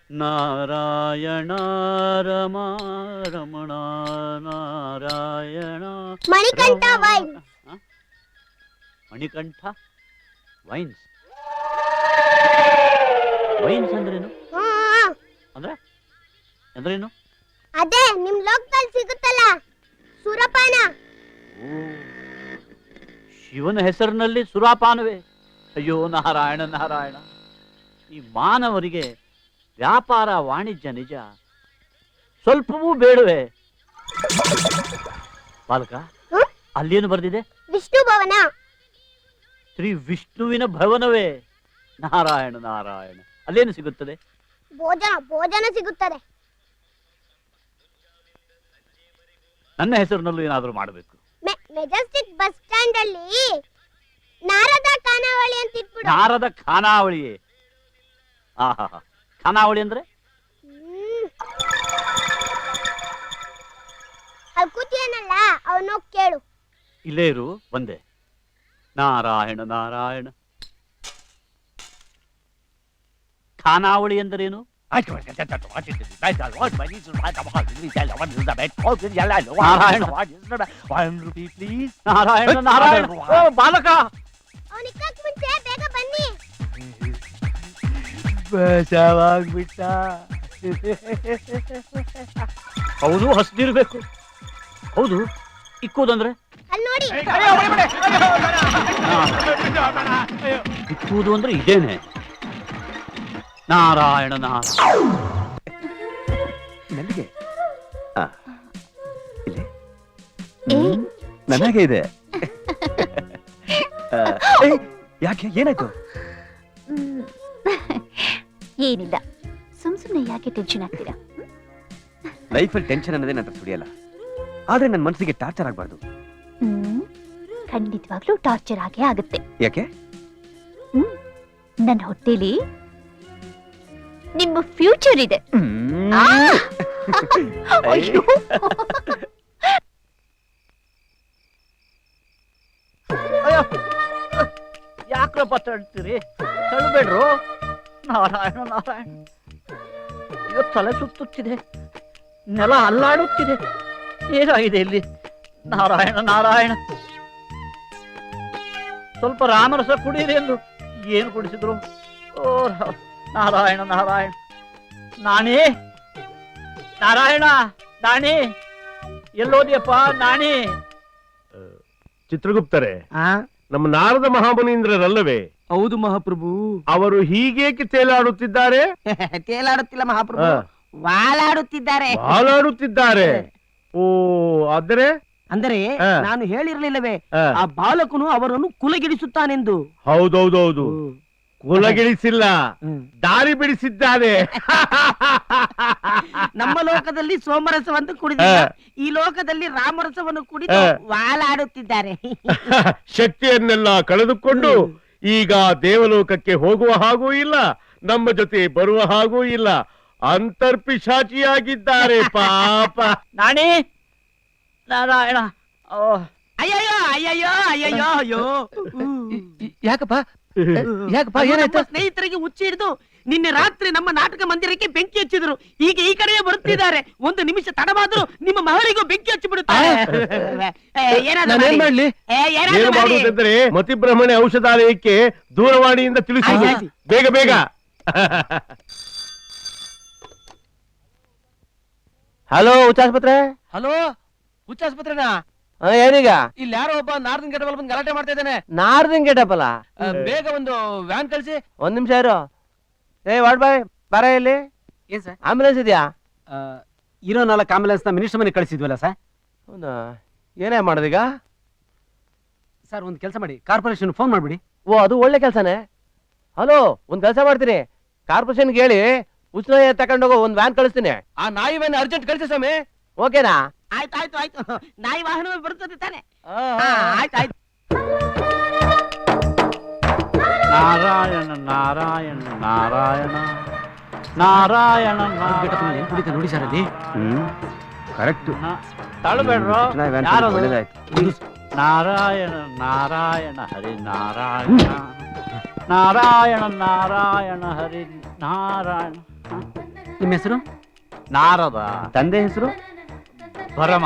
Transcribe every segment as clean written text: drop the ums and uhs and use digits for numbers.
Narayana Ramana Narayana Manikanta wine. Manikanta wines. Wines ಅಂದ್ರೇನು? ಅಂದ್ರೇನು? ಅದೇ ನಿಮ್ ಲೋಕದಲ್ಲಿ ಸಿಗುತ್ತಲ್ಲ, ಸುರಪಾನ. ಶಿವನ ಹೆಸರಿನಲ್ಲಿ ಸುರಾಪಾನವೇ? ಅಯ್ಯೋ ನಾರಾಯಣ ನಾರಾಯಣ. ಈ ಮಾನವರಿಗೆ ವ್ಯಾಪಾರ ವಾಣಿಜ್ಯ ನಿಜ, ಸ್ವಲ್ಪವೂ ಬೇಡವೇ? ಬಾಲಕ, ಅಲ್ಲೇನು ಬರೆದಿದೆ? ವಿಷ್ಣು ಭವನ. ಶ್ರೀ ವಿಷ್ಣುವಿನ ಭವನವೇ? ನಾರಾಯಣ ನಾರಾಯಣ. ಅಲ್ಲೇನು ಸಿಗುತ್ತದೆ? ಭೋಜನ ಸಿಗುತ್ತದೆ. ನನ್ನ ಹೆಸರಿನಲ್ಲೂ ಏನಾದರೂ ಮಾಡಬೇಕು. ಮೆಜೆಸ್ಟಿಕ್ ಬಸ್ ಸ್ಟ್ಯಾಂಡ್ ಅಲ್ಲಿ ನಾರದ ಖಾನಾವಳಿ ಅಂತ ಇಟ್ಬಿಡು. ನಾರದ ಖಾನಾವಳಿ? ಆಹಾ, ಖಾನಾವಳಿ ಅಂದ್ರೆ? ಅಲ್ಲಿ ಕೂತಿಯನಲ್ಲ, ಅವನೋಗ್ ಕೇಳು. ಇಲ್ಲೇ ಇರು, ಬಂದೆ. ನಾರಾಯಣ ನಾರಾಯಣ. ಖಾನಾವಳಿ ಎಂದರೇನು? ನಾರಾಯಣ ನಾರಾಯಣ. ಬಾಲಕ, ಅವನಿಕ್ಕಕ್ ಮುಂಚೆ ಬೇಗ ಬನ್ನಿ. ಬೇಜಾರಾಗ್ಬಿಟ್ಟ. ಹೌದು, ಹಸ್ದಿರ್ಬೇಕು. ಹೌದು, ಇಕ್ಕುವುದಂದ್ರೆ? ಅಲ್ಲಿ ನೋಡಿ. ಇಕ್ಕುವುದು ಅಂದ್ರೆ ಇದೇನೆ. ನಾರಾಯಣ ನಾರಾಯಣ. ನನಗೆ ನನಗೆ ಇದೆ. ಯಾಕೆ, ಏನಾಯ್ತು? ಏನಿಲ್ಲ, ಸುಮ್ನೆ ಯಾಕೆ ಟೆನ್ಷನ್ ಆಗ್ತೀರಾ? ಲೈಫಲ್ಲಿ ಟೆನ್ಷನ್ ಅನ್ನೋದೇ ನನ್ನ ಸುಡಿಯಲ್ಲ, ಆದ್ರೆ ನನ್ನ ಮನಸ್ಸಿಗೆ ಟಾರ್ಚರ್ ಆಗ್ಬಾರ್ದು. ಖಂಡಿತವಾಗ್ಲೂ ಟಾರ್ಚರ್ ಆಗೇ ಆಗುತ್ತೆ. ಯಾಕೆ? ನನ್ನ ಹೊಟ್ಟೆಲಿ ನಿಮ್ಮ ಫ್ಯೂಚರ್ ಇದೆ. ಯಾಕ್ರಪ್ಪ ತಳ್ತೀರಿ? ತಳ್ಳಬೇಡ್ರು. ನಾರಾಯಣ ನಾರಾಯಣ. ಇವತ್ತು ತಲೆ ಸುತ್ತುತ್ತಿದೆ, ನೆಲ ಅಲ್ಲಾಡುತ್ತಿದೆ. ಏನಾಗಿದೆ ಇಲ್ಲಿ? ನಾರಾಯಣ ನಾರಾಯಣ. ಸ್ವಲ್ಪ ರಾಮರಸ ಕುಡಿಯಿರಿ ಎಂದು ಏನು ಕುಡಿಸಿದ್ರು? ಓ ನಾರಾಯಣ ನಾರಾಯಣ. ನಾಣಿ, ನಾರಾಯಣ ನಾಣಿ, ಎಲ್ಲೋದಿಯಪ್ಪ ನಾಣಿ? ಚಿತ್ರಗುಪ್ತರೆ, ನಮ್ಮ ನಾರದ ಮಹಾಮುನೀಂದ್ರರಲ್ಲವೇ? ಹೌದು ಮಹಾಪ್ರಭು. ಅವರು ಹೀಗೇಕೆ ತೇಲಾಡುತ್ತಿದ್ದಾರೆ? ತೇಲಾಡುತ್ತಿಲ್ಲ ಮಹಾಪ್ರಭು, ವಾಲಾಡುತ್ತಿದ್ದಾರೆ. ಹಾಲಾಡುತ್ತಿದ್ದಾರೆ? ಓ, ಅಂದರೆ ನಾನು ಹೇಳಿರ್ಲಿಲ್ಲವೇ, ಆ ಬಾಲಕನು ಅವರನ್ನು ಕುಲಗಿಡಿಸುತ್ತಾನೆಂದು. ಹೌದೌದೌದು, ಕುಲಗಿಳಿಸಿಲ್ಲ, ದಾರಿ ಬಿಡಿಸಿದ್ದಾರೆ. ನಮ್ಮ ಲೋಕದಲ್ಲಿ ಸೋಮರಸವನ್ನು ಕುಡಿದ, ಈ ಲೋಕದಲ್ಲಿ ರಾಮರಸವನ್ನು ಕುಡಿದು ವಾಲಾಡುತ್ತಿದ್ದಾರೆ. ಶಕ್ತಿಯನ್ನೆಲ್ಲ ಕಳೆದುಕೊಂಡು ಈಗ ದೇವಲೋಕಕ್ಕೆ ಹೋಗುವ ಹಾಗೂ ಇಲ್ಲ, ನಮ್ಮ ಜೊತೆ ಬರುವ ಹಾಗೂ ಇಲ್ಲ, ಅಂತರ್ಪಿಶಾಚಿಯಾಗಿದ್ದಾರೆ ಪಾಪ. ನಾಣಿ, ನಾರಾಯಣ. ಅಯ್ಯಯ್ಯೋ ಅಯ್ಯಯ್ಯೋ ಅಯ್ಯಯ್ಯೋ ಅಯ್ಯೋ. ಯಾಕಪ್ಪ ಏನಾಯ್ತು? ಸ್ನೇಹಿತರಿಗೆ ಹುಚ್ಚಿ ಹಿಡಿದು ನಿನ್ನೆ ರಾತ್ರಿ ನಮ್ಮ ನಾಟಕ ಮಂದಿರಕ್ಕೆ ಬೆಂಕಿ ಹಚ್ಚಿದ್ರು. ಈಗ ಈ ಕಡೆಯೇ ಬರುತ್ತಿದ್ದಾರೆ. ಒಂದು ನಿಮಿಷ ತಡವಾದ್ರೂ ನಿಮ್ಮ ಮಹಳಿಗೂ ಬೆಂಕಿ ಹಚ್ಚಿ ಬಿಡುತ್ತಾರೆ. ಏನು ಮಾಡುವುದೆಂದರೆ ಮತಿಬ್ರಹ್ಮಣ್ಯ ಔಷಧಾಲಯಕ್ಕೆ ದೂರವಾಣಿಯಿಂದ ತಿಳಿಸಿ, ಬೇಗ ಬೇಗ. ಹಲೋ, ಹುಚ್ಚಾಸ್ಪತ್ರೆ. ಹಲೋ, ಹುಚ್ಚಾಸ್ಪತ್ರೆನಾ? ಏನೀಗ? ಇಲ್ಲಿ ಯಾರೋ ಒಬ್ಬ ನಾರ್ದನ್ ಗೆಟಪ್ ಬಂದು ಗಲಾಟೆ ಮಾಡ್ತಾ ಇದ್ದಾನೆ. Northern getup? ಬೇಗ ಒಂದು ವ್ಯಾನ್ ಕಳಿಸಿ. ಒಂದ್ ನಿಮಿಷ ಇರು. ವಾರ್ಡ್ ಬಾಯ್, ಬರ ಇಲ್ಲಿ. ಏನ್ ಸರ್? ಆಂಬುಲೆನ್ಸ್ ಇದೆಯಾ? ಇರೋ 4 ಆಂಬುಲೆನ್ಸ್ ನ ಮಿನಿಸ್ಟರ್ ಮನೆ ಕಳಿಸಿದ್ವಲ್ಲ ಸರ್. ಹೌದಾ? ಏನೇ ಮಾಡೋದೀಗ? ಸರ್, ಒಂದು ಕೆಲಸ ಮಾಡಿ, ಕಾರ್ಪೊರೇಷನ್ ಫೋನ್ ಮಾಡ್ಬಿಡಿ. ಓ, ಅದು ಒಳ್ಳೆ ಕೆಲಸನೇ. ಹಲೋ, ಒಂದ್ ಕೆಲಸ ಮಾಡ್ತೀನಿ, ಕಾರ್ಪೊರೇಷನ್ಗೆ ಹೇಳಿ ಉಷ್ಣ ತಗೊಂಡೋಗೋ ಒಂದ್ ವ್ಯಾನ್ ಕಳಿಸ್ತೀನಿ. ಆ ನಾಯಿ ವ್ಯಾನ್ ಅರ್ಜೆಂಟ್ ಕಳಿಸಿ ಸ್ವಾಮಿ. ಓಕೆನಾ? ಆಯ್ತು ಆಯ್ತು ಆಯ್ತು, ನಾಯಿ ವಾಹನ ಬರುತ್ತದೆ ತಾನೆ. ಆಯ್ತು ಆಯ್ತು. ನಾರಾಯಣ ನಾರಾಯಣ ನಾರಾಯಣ ನಾರಾಯಣ. ನೋಡಿ ಸರ್, ಅಲ್ಲಿ ಕರೆಕ್ಟ್. ತಳ್ಳಬೇಡ್ರು. ನಾರಾಯಣ ನಾರಾಯಣ ಹರಿ ನಾರಾಯಣ ನಾರಾಯಣ ನಾರಾಯಣ ಹರಿ ನಾರಾಯಣ. ನಿಮ್ಮ ಹೆಸರು? ನಾರದ. ತಂದೆ ಹೆಸರು? ಭರಮ.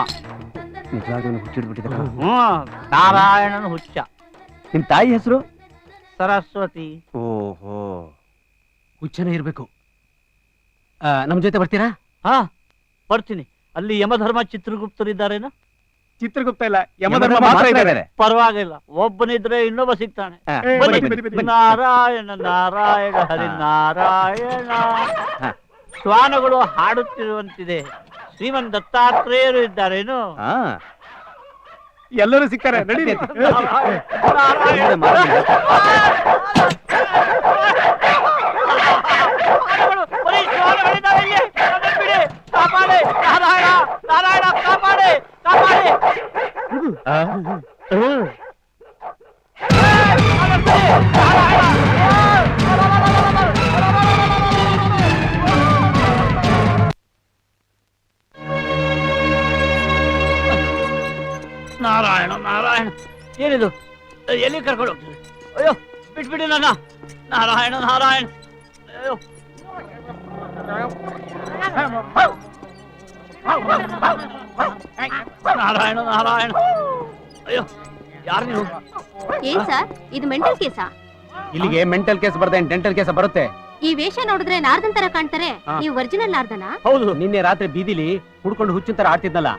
ನಿಜವಾಗ್ಲೂ ಹುಚ್ಚಿಡ್ಬಿಟ್ಟಿದ್ರ. ನಾರಾಯಣನ ಹುಚ್ಚ. ನಿಮ್ ತಾಯಿ ಹೆಸರು? ಸರಸ್ವತಿ. ಓಹೋ, ಹುಚ್ಚನೇ ಇರ್ಬೇಕು. ನಮ್ ಜೊತೆ ಬರ್ತೀರಾ? ಹಾ, ಬರ್ತೀನಿ. ಅಲ್ಲಿ ಯಮಧರ್ಮ ಚಿತ್ರಗುಪ್ತರಿದ್ದಾರೇನ? ಚಿತ್ರಗುಪ್ತ ಇಲ್ಲ, ಯಮಧರ್ಮ ಮಾತ್ರ ಇದ್ದಾರೆ. ಪರವಾಗಿಲ್ಲ, ಒಬ್ಬನಿದ್ರೆ ಇನ್ನೊಬ್ಬ ಸಿಗ್ತಾನೆ. ಬನ್ನಿ. ನಾರಾಯಣ ನಾರಾಯಣ ಹರಿ ನಾರಾಯಣ. ಶ್ವಾನಗಳು ಹಾಡುತ್ತಿರುವಂತಿದೆ. ಶ್ರೀಮನ್ ದತ್ತಾತ್ರೇಯರು ಇದ್ದಾರೇನು? ಎಲ್ಲರೂ ಸಿಗ್ತಾರೆ. ನಡೀರಿ. ಕಾಪಾಡೆ ನಾರಾಯಣ, ನಾರಾಯಣ ಕಾಪಾಡೆ, ಕಾಪಾಡೆ. ನಾರಾಯಣ ನಾರಾಯಣ, ಏನಿದು? ಎಲ್ಲಿ ಕರ್ಕೊಂಡು ಹೋಗ್ತದೆ? ಅಯ್ಯೋ, ಬಿಟ್ಬಿಡಿ ನನ್ನ. ನಾರಾಯಣ ನಾರಾಯಣ. ಅಯ್ಯೋ, ನಾರಾಯಣ ನಾರಾಯಣ. ಅಯ್ಯೋ, ಯಾರು ನೀವು? ಏನ್ ಸರ್, ಇದು ಮೆಂಟಲ್ ಕೇಸಾ? ಇಲ್ಲಿಗೆ ಮೆಂಟಲ್ ಕೇಸ್ ಬರ್ದೆ, ಡೆಂಟಲ್ ಕೇಸ್ ಬರುತ್ತೆ. ಈ ವೇಷ ನೋಡಿದ್ರೆ ನಾರ್ದನ್ ತರ ಕಾಣ್ತಾರೆ. ನೀವು ಒರಿಜಿನಲ್ ನಾರ್ದನ? ಹೌದು. ನಿನ್ನೆ ರಾತ್ರಿ ಬೀದಿಲಿ ಹುಡ್ಕೊಂಡು ಹುಚ್ಚಿನ ತರ ಆಡ್ತಿದ್ನಲ್ಲ,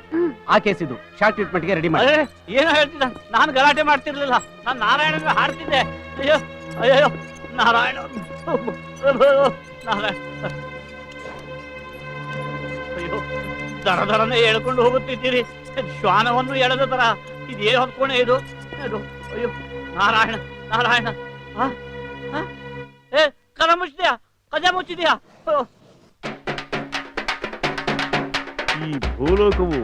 ಆ ಕೇಸ್ ಇದು. ಶಾರ್ಟ್ ಟ್ರೀಟ್ಮೆಂಟ್ ಗೆ ರೆಡಿ ಮಾಡಿ. ಏನೋ ಹೇಳ್ತಿದ್ದ, ನಾನು ಗಲಾಟೆ ಮಾಡ್ತಿರ್ಲಿಲ್ಲ. ನಾನು ನಾರಾಯಣ ಹಾಡ್ತಿದ್ದೆ. ಅಯ್ಯೋ ಅಯ್ಯೋ, ನಾರಾಯಣ ನಾರಾಯಣ. ಅಯ್ಯೋ, ದರ ದರನೆ ಎಳ್ಕೊಂಡು ಹೋಗುತ್ತಿದ್ದೀರಿ. ಶ್ವಾನವನ್ನು ಎಳೆದ ತರ. ಇದೇನು ಹೊತ್ಕೊಂಡೆ ಇದು? ಅಯ್ಯೋ, ನಾರಾಯಣ ನಾರಾಯಣ. ಏ, ಕರ ಮುಚ್ಚಿದ್ಯಾ? ಕಜ ಮುಚ್ಚಿದ್ಯಾ? ಈ ಭೂಲೋಕವು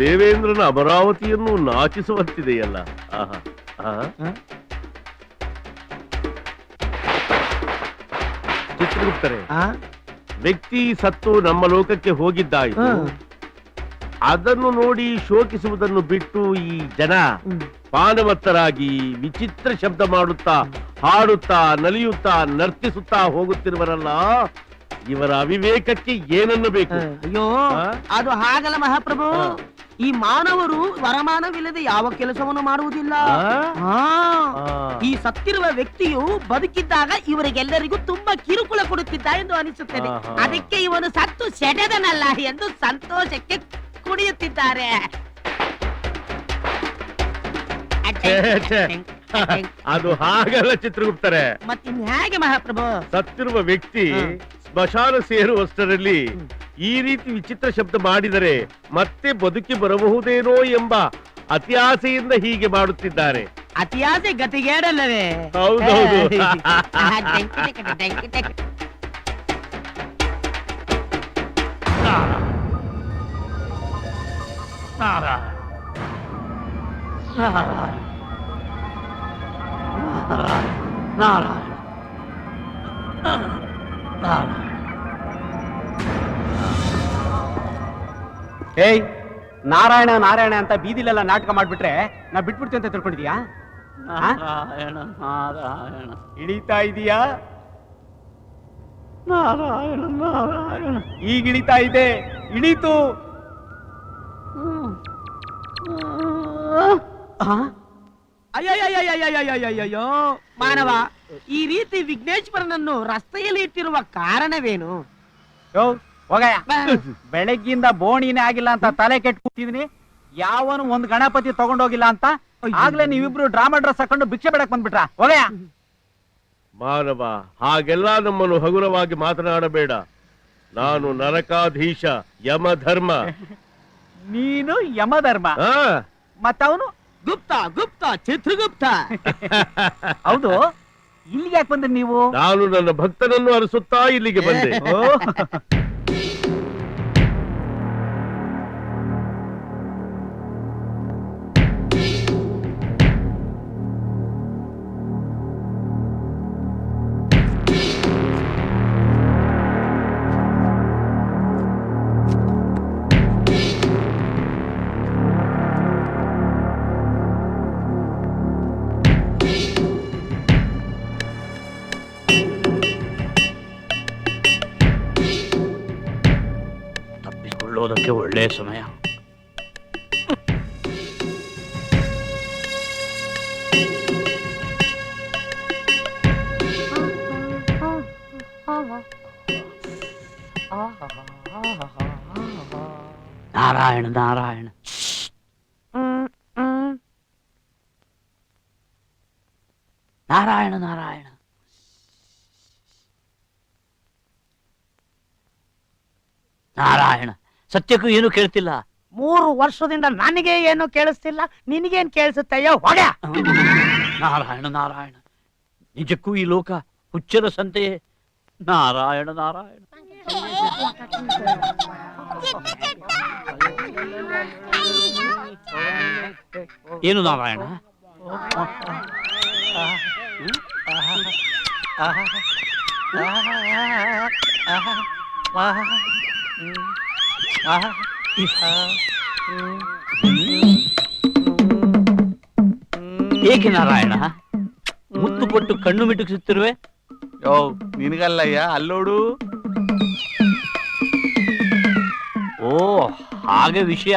ದೇವೇಂದ್ರನ ಅಮರಾವತಿಯನ್ನು ನಾಚಿಸುವಂತಿದೆಯಲ್ಲ. ಆಹಾ, ಆಹಾ. ಚಿತ್ರಗುಪ್ತರೆ, ವ್ಯಕ್ತಿ ಸತ್ತು ನಮ್ಮ ಲೋಕಕ್ಕೆ ಹೋಗಿದ್ದಾಯಿತು. ಅದನ್ನು ನೋಡಿ ಶೋಕಿಸುವುದನ್ನು ಬಿಟ್ಟು ಈ ಜನ ಪಾನವತ್ತರಾಗಿ ವಿಚಿತ್ರ ಶಬ್ದ ಮಾಡುತ್ತಾ, ಹಾಡುತ್ತಾ, ನಲಿಯುತ್ತಾ, ನರ್ತಿಸುತ್ತಾ ಹೋಗುತ್ತಿರುವರಲ್ಲ, ಇವರ ಅವಿವೇಕಕ್ಕೆ ಏನನ್ನು ಬೇಕು? ಅಯ್ಯೋ, ಅದು ಹಾಗಲ್ಲ ಮಹಾಪ್ರಭು. ಈ ಮಾನವರು ವರಮಾನವಿಲ್ಲದೆ ಯಾವ ಕೆಲಸವನ್ನು ಮಾಡುವುದಿಲ್ಲ. ಈ ಸತ್ತಿರುವ ವ್ಯಕ್ತಿಯು ಬದುಕಿದ್ದಾಗ ಇವರಿಗೆಲ್ಲರಿಗೂ ತುಂಬಾ ಕಿರುಕುಳ ಕೊಡುತ್ತಿದ್ದ ಎಂದು ಅನಿಸುತ್ತದೆ. ಅದಕ್ಕೆ ಇವನು ಸತ್ತು ಸೆಡೆದನಲ್ಲ ಎಂದು ಸಂತೋಷಕ್ಕೆ ಕುಣಿಯುತ್ತಿದ್ದಾರೆ. ಅದು ಹಾಗಲ್ಲ ಚಿತ್ರಗುಪ್ತರೆ. ಮತ್ತಿನ್ ಹೇಗೆ ಮಹಾಪ್ರಭು? ಸತ್ತಿರುವ ವ್ಯಕ್ತಿ ಸ್ಮಶಾನ ಸೇರುವಷ್ಟರಲ್ಲಿ ಈ ರೀತಿ ವಿಚಿತ್ರ ಶಬ್ದ ಮಾಡಿದರೆ ಮತ್ತೆ ಬದುಕಿ ಬರಬಹುದೇನೋ ಎಂಬ ಅತಿ ಆಸೆಯಿಂದ ಹೀಗೆ ಮಾಡುತ್ತಿದ್ದಾರೆ. ಅತಿಯಾಸೆ ಗತಿಗೇಡಲ್ಲವೇ? ಹೌದೌದು. ನಾರಾಯಣ ನಾರಾಯಣ ನಾರಾಯಣ ನಾರಾಯಣ. ಏಯ್, ನಾರಾಯಣ ನಾರಾಯಣ ಅಂತ ಬೀದಿಲೆಲ್ಲ ನಾಟಕ ಮಾಡ್ಬಿಟ್ರೆ ನಾ ಬಿಟ್ಬಿಡ್ತೀವಿ ಅಂತ ತಿಳ್ಕೊಂಡಿದ್ಯಾ? ನಾರಾಯಣ ನಾರಾಯಣ. ಇಳಿತಾ ಇದೀಯಾ? ನಾರಾಯಣ ನಾರಾಯಣ. ಈಗ ಇಳಿತಾ ಇದೆ. ಇಳೀತು. ಅಯ್ಯಯ್ಯಯ್ಯಯ್ಯಯ್ಯಯ್ಯಯ್ಯಯ್ಯೋ, ಮಾನವ, ಈ ರೀತಿ ವಿಘ್ನೇಶ್ವರನನ್ನು ರಸ್ತೆಯಲ್ಲಿ ಇಟ್ಟಿರುವ ಕಾರಣವೇನು? ಹೋಗಯ್ಯ, ಬೆಳಗ್ಗಿಂದ ಬೋಣಿನೇ ಆಗಿಲ್ಲ ಅಂತ ತಲೆ ಕೆಟ್ಟು ಕೂತಿದೀನಿ. ಯಾವನು ಒಂದ್ ಗಣಪತಿ ತಗೊಂಡೋಗಿಲ್ಲ ಅಂತ ಆಗ್ಲೇ ನೀವಿಬ್ರು ಡ್ರಾಮಾ ಡ್ರೆಸ್ ಹಾಕೊಂಡು ಭಿಕ್ಷೆ ಬೇಡಕ್ ಬಂದ್ಬಿಟ್ರ? ಹೋಗಯ್ಯ. ಮಾನವ, ಹಾಗೆಲ್ಲ ನಮ್ಮನ್ನು ಹಗುರವಾಗಿ ಮಾತನಾಡಬೇಡ. ನಾನು ನರಕಾಧೀಶ, ಯಮಧರ್ಮ. ನೀನು ಯಮಧರ್ಮ, ಮತ್ತವನು ಗುಪ್ತ ಗುಪ್ತ ಚಿತ್ರಗುಪ್ತ. ಹೌದು. ಇಲ್ಲಿಗೆ ಯಾಕೆ ಬಂದ್ರಿ ನೀವು? ನಾನು ನನ್ನ ಭಕ್ತನನ್ನು ಅರಸುತ್ತಾ ಇಲ್ಲಿಗೆ ಬಂದೆ. ಕೊಳ್ಳೋದಕ್ಕೆ ಒಳ್ಳೆಯ ಸಮಯ. ನಾರಾಯಣ ನಾರಾಯಣ ನಾರಾಯಣ ನಾರಾಯಣ ನಾರಾಯಣ. ಸತ್ಯಕ್ಕೂ ಏನು ಕೇಳ್ತಿಲ್ಲ. 3 ವರ್ಷದಿಂದ ನನಗೆ ಏನು ಕೇಳಿಸ್ತಿಲ್ಲ, ನಿನಗೇನ್ ಕೇಳಿಸುತ್ತಯ್ಯೋ ಹೊಗ. ನಾರಾಯಣ ನಾರಾಯಣ, ನಿಜಕ್ಕೂ ಈ ಲೋಕ ಹುಚ್ಚರ ಸಂತೆಯೇ. ನಾರಾಯಣ ನಾರಾಯಣ. ಏನು ನಾರಾಯಣ? ಏಕೆ ನಾರಾಯಣ ಮುತ್ತು ಕೊಟ್ಟು ಕಣ್ಣು ಮಿಟುಕಿಸುತ್ತಿರುವೆ? ಯೋ ನಿನಗಲ್ಲಯ್ಯ, ಅಲ್ಲೋಡು. ಓ ಹಾಗೆ ವಿಷಯ.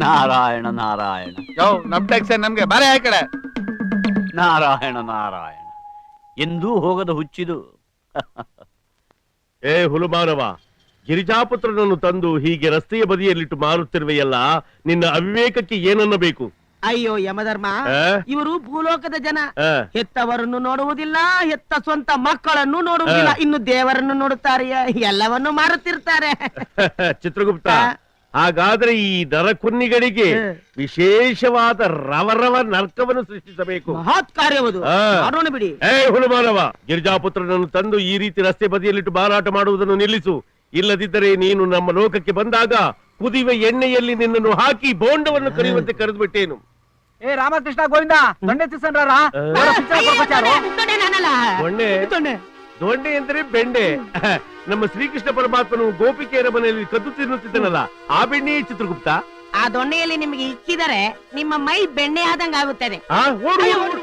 ನಾರಾಯಣ ನಾರಾಯಣ. ಯೋ ನಮ್ ಟ್ಯಾಕ್ಸ್ ನಮ್ಗೆ ಬಾರೆ ಆ ಕಡೆ. ನಾರಾಯಣ ನಾರಾಯಣ, ಎಂದೂ ಹೋಗದ ಹುಚ್ಚಿದು. ಏ ಹುಲುಮಾನವ, ಗಿರಿಜಾಪುತ್ರನನ್ನು ತಂದು ಹೀಗೆ ರಸ್ತೆಯ ಬದಿಯಲ್ಲಿಟ್ಟು ಮಾರುತ್ತಿರುವೆಯಲ್ಲ, ನಿನ್ನ ಅವಿವೇಕಕ್ಕೆ ಏನನ್ನಬೇಕು? ಅಯ್ಯೋ ಯಮಧರ್ಮ, ಆ? ಇವರು ಭೂಲೋಕದ ಜನ. ಆ, ಹೆತ್ತವರನ್ನು ನೋಡುವುದಿಲ್ಲ, ಹೆತ್ತ ಸ್ವಂತ ಮಕ್ಕಳನ್ನು ನೋಡುವುದಿಲ್ಲ, ಇನ್ನು ದೇವರನ್ನು ನೋಡುತ್ತಾರೆ, ಎಲ್ಲವನ್ನು ಮಾರುತ್ತಿರ್ತಾರೆ. ಚಿತ್ರಗುಪ್ತ, ಹಾಗಾದ್ರೆ ಈ ನರಕುನ್ನಿಗಳಿಗೆ ವಿಶೇಷವಾದ ರವರವ ನರ್ಕವನ್ನು ಸೃಷ್ಟಿಸಬೇಕು. ಮಹತ್ ಕಾರ್ಯವದು, ಆ. ಮಾಡೋಣ ಬಿಡಿ. ಏ ಹುಲುಮಾನವ, ಗಿರಿಜಾಪುತ್ರನನ್ನು ತಂದು ಈ ರೀತಿ ರಸ್ತೆ ಬದಿಯಲ್ಲಿಟ್ಟು ಮಾರಾಟ ಮಾಡುವುದನ್ನು ನಿಲ್ಲಿಸು. ಇಲ್ಲದಿದ್ದರೆ ನೀನು ನಮ್ಮ ಲೋಕಕ್ಕೆ ಬಂದಾಗ ಕುದಿಯುವ ಎಣ್ಣೆಯಲ್ಲಿ ನಿನ್ನನ್ನು ಹಾಕಿ ಬೋಂಡವನ್ನು ಕರೆಯುವಂತೆ ಕರೆದು ಬಿಟ್ಟೇನು. ಏ ರಾಮಕೃಷ್ಣ ಗೋವಿಂದ ದೊಣ್ಣೆ ತಿಸನ್ರ ದೊಣ್ಣೆ ನಾನಲ್ಲ. ದೊಣ್ಣೆ ದೊಣ್ಣೆ. ದೊಣ್ಣೆ ಎಂದರೆ ಬೆಂಡೆ. ನಮ್ಮ ಶ್ರೀಕೃಷ್ಣ ಪರಮಾತ್ಮನು ಗೋಪಿಕೆಯರ ಮನೆಯಲ್ಲಿ ಕದ್ದು ತಿನ್ನುತ್ತಿದ್ದನಲ್ಲ, ಆ ಬೆಣ್ಣೆ ಚಿತ್ರಗುಪ್ತ. ಆ ದೊಣ್ಣೆಯಲ್ಲಿ ನಿಮಗೆ ಇಕ್ಕಿದರೆ ನಿಮ್ಮ ಮೈ ಬೆಣ್ಣೆ ಆದಂಗ ಆಗುತ್ತದೆ. ಓಡು, ಓಡು, ಓಡು.